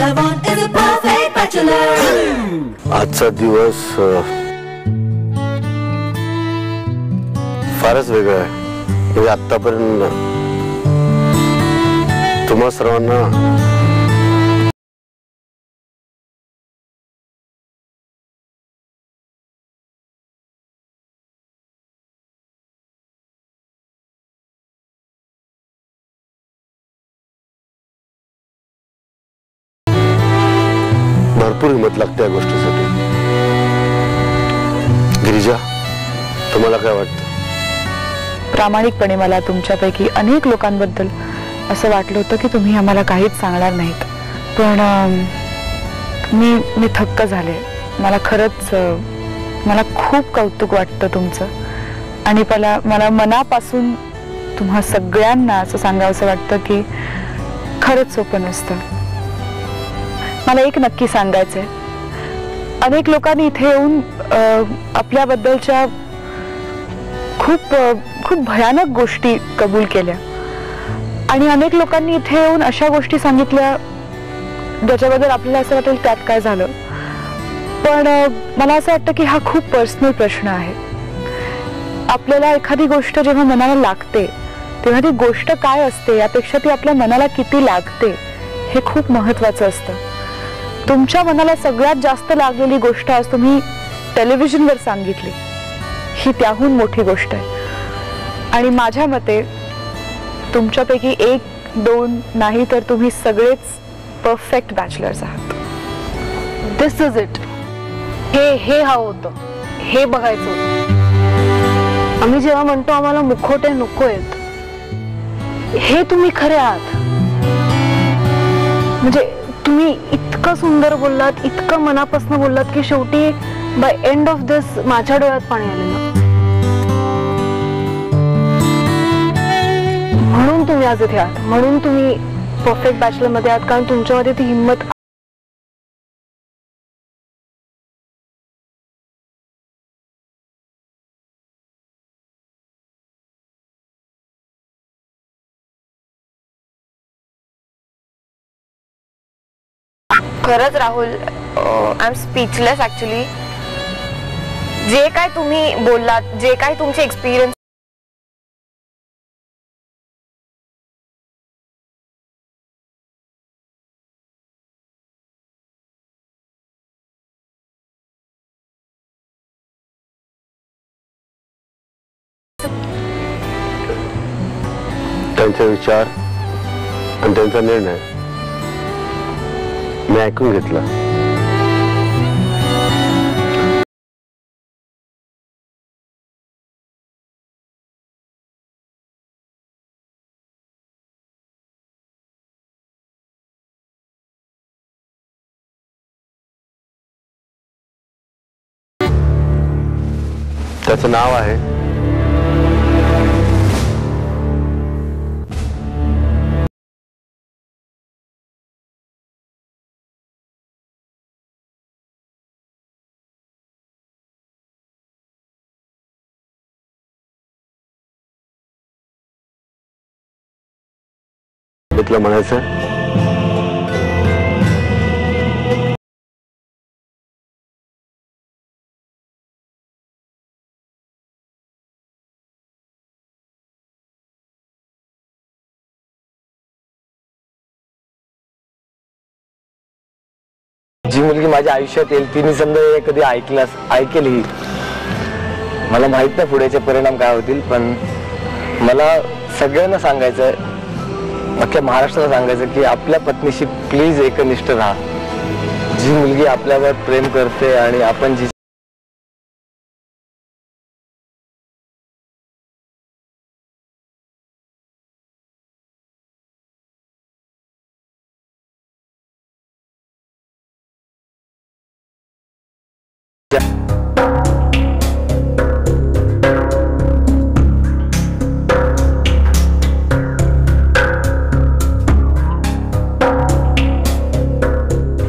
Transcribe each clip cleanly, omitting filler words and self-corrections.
I want is a perfect bachelor. आजचा दिवस फारच वेगळा आहे. म्हणजे आतापर्यंत तुम्हा सर्वांना भरपूर हिंमत लागते या गोष्टीसाठी. गिरिजा, तुम्हाला काय वाटतं? प्रामाणिकपणे मला तुमच्यापैकी अनेक लोकांबद्दल असं वाटलं होतं की तुम्ही आम्हाला काहीच सांगणार नाहीत, पण मी थक्क झाले. मला खरंच मला खूप कौतुक वाटतं तुमचं, आणि मला मनापासून तुम्हा सगळ्यांना असं सांगावंसं वाटतं की खरंच सोपं नसतं. मला एक नक्की सांगायचंय, अनेक लोकांनी इथे येऊन आपल्याबद्दलच्या खूप खूप भयानक गोष्टी कबूल केल्या, आणि अनेक लोकांनी इथे येऊन अशा गोष्टी सांगितल्या ज्याच्याबद्दल आपल्याला असं वाटेल त्यात काय झालं. पण मला असं वाटतं की हा खूप पर्सनल प्रश्न आहे. आपल्याला एखादी गोष्ट जेव्हा मनाला लागते तेव्हा ती गोष्ट काय असते यापेक्षा ती आपल्या मनाला किती लागते हे खूप महत्वाचं असतं. तुमच्या मनाला सगळ्यात जास्त लागलेली गोष्ट आज तुम्ही टेलिव्हिजनवर सांगितली, ही त्याहून मोठी गोष्ट आहे. आणि माझ्या मते तुमच्यापैकी एक दोन नाही तर तुम्ही सगळेच परफेक्ट बॅचलर्स आहात. दिस इज इट. हे हवं होतं, हे बघायचं होतं. आम्ही जेव्हा म्हणतो आम्हाला मुखवटे नको आहेत, हे तुम्ही खरे आहात. म्हणजे तुम्ही इतकं सुंदर बोललात, इतकं मनापासून बोललात की शेवटी बाय एंड ऑफ दिस माझ्या डोळ्यात पाणी आलेलं. म्हणून तुम्ही आज इथे आहात, म्हणून तुम्ही परफेक्ट बॅचलर मध्ये आहात, कारण तुमच्यामध्ये ती हिंमत. खरंच Rahul, I am speechless actually. जे काय तुम्ही बोललात, जे काय तुमचे एक्सपिरियन्स, त्यांचे विचार आणि त्यांचा निर्णय मी ऐकून घेतला. त्याचं नाव आहे तुला म्हणायचं. जी मुलगी माझ्या आयुष्यात येईल तिने समजा कधी ऐकेल ही, मला माहित नाही पुढेचे परिणाम काय होतील, पण मला सगळ्यांना सांगायचंय, अख्ख्या महाराष्ट्राला सांगायचं की आपल्या पत्नीशी प्लीज एकनिष्ठ राहा. जी मुलगी आपल्यावर प्रेम करते आणि आपण जी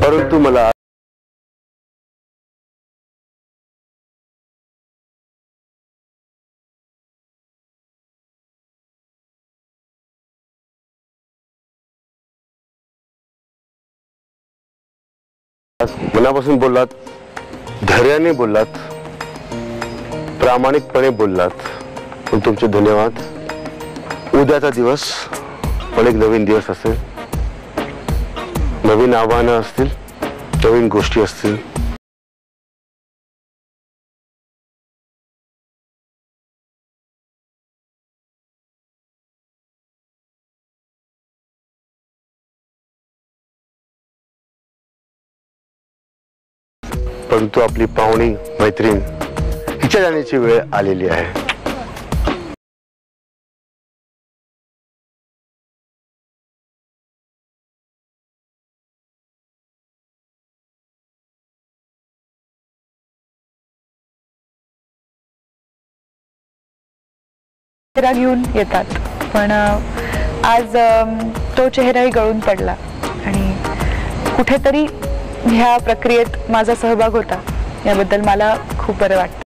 परंतु मला मनापासून बोललात, धैर्याने बोललात, प्रामाणिकपणे बोललात, पण तुमचे धन्यवाद. उद्याचा दिवस पण एक नवीन दिवस असेल, नवीन आव्हानं असतील, नवीन गोष्टी असतील. परंतु आपली पाहुणी मैत्रीण हिच्या जाण्याची वेळ आलेली आहे. चेहरा घेऊन येतात, पण आज तो चेहराही गळून पडला आणि कुठेतरी ह्या प्रक्रियेत माझा सहभाग होता, याबद्दल मला खूप बरं वाटतं.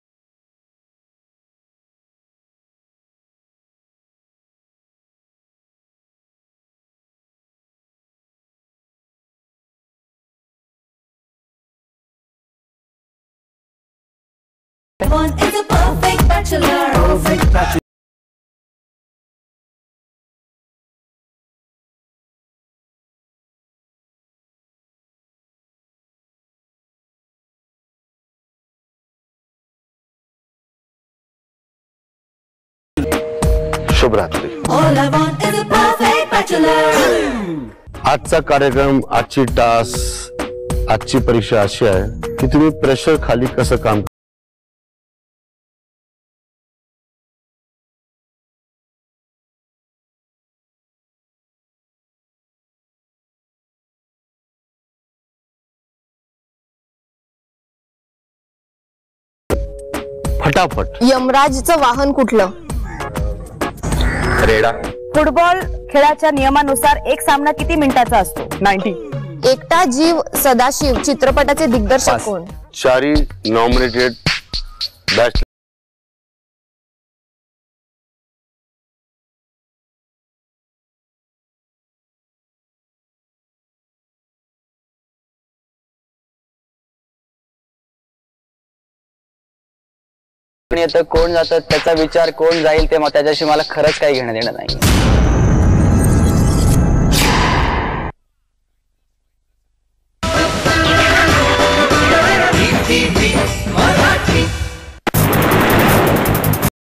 One is a perfect bachelor. शुभरात्री. All I want is a perfect bachelor. आजचा कार्यक्रम, आजची टास, आजची परीक्षा अशी आहे की तुम्ही प्रेशर खाली कसं काम. फटाफट. यमराजचं वाहन कुठलं? रेडा. फुटबॉल खेळाच्या नियमानुसार एक सामना किती मिनिटाचा असतो? 90. एकटा जीव सदाशिव चित्रपटाचे दिग्दर्शक कोण? चारी नॉमिनेटेड बॅच. कोण येतं, कोण जातं, त्याचा विचार कोण जाईल ते त्याच्याशी मला खरंच काही घेणं देणं नाही.